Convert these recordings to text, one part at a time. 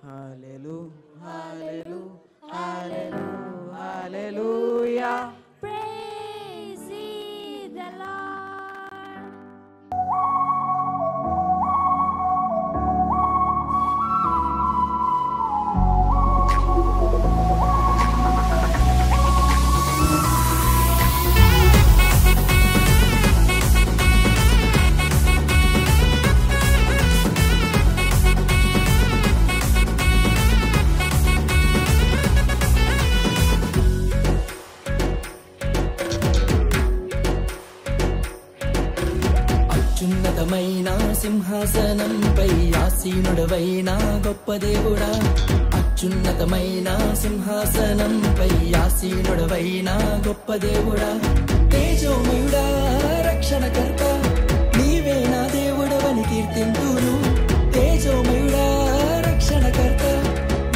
Hallelujah, hallelujah, hallelujah, hallelujah. Praise ye the Lord. అత్యున్నతమైన సింహాసనంపై ఆసీనుడవైన గొప్ప దేవుడా, అత్యున్నతమైన సింహాసనంపై ఆసీనుడవైన గొప్ప దేవుడా, తేజోమయుడా రక్షణకర్త నీవే నా దేవుడవని కీర్తింతును. తేజోమయుడా రక్షణకర్త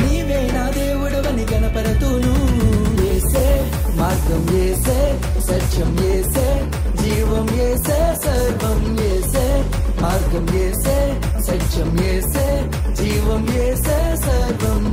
నీవే నా దేవుడవని గణపరతును. యేసే మార్గం యేసే, సత్యం యేసే, జీవం యేసే, సర్వం యేసే. మార్గం యేసే, సత్యం యేసే, జీవం యేసే, సర్వం.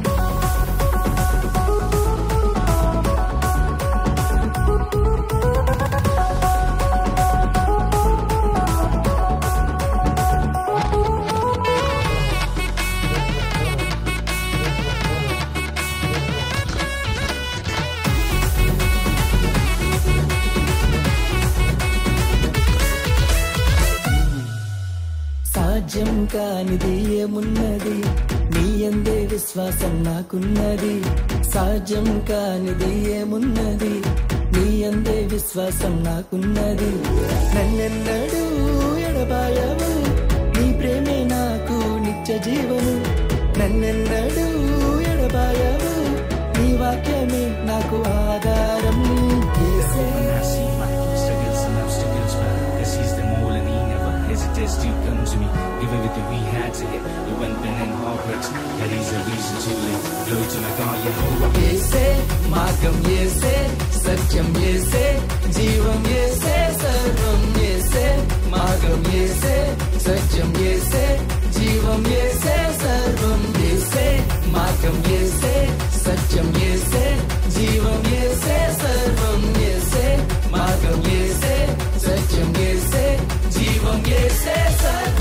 సాధ్యం కానిది ఏమున్నది, నీ యందే విశ్వాసం నాకున్నది. సాధ్యం కానిది ఏమున్నది, నీ యందే విశ్వాసం నాకున్నది. నన్నెన్నడూ ఎడబాయవు, నీ ప్రేమే నాకు నిత్య జీవను. నన్నెన్నడూ ఎడబాయవు, నీ వాక్యమే నాకు ఆధారం. యేసే You come to me, give everything we had to get. You went been in heartbreaks, that is a reason to live. Glory to my God, Yehovah. యేసే మార్గం యేసే, సత్యం యేసే, జీవం యేసే, సర్వం యేసే. మార్గం యేసే, సత్యం యేసే, జీవం యేసే, సర్వం యేసే. మార్గం యేసే, సత్యం యేసే, జీవం యేసే, సర్వం యేసే. మార్గం యేసే, సత్యం యేసే, జీవం యేసే, సర్వం.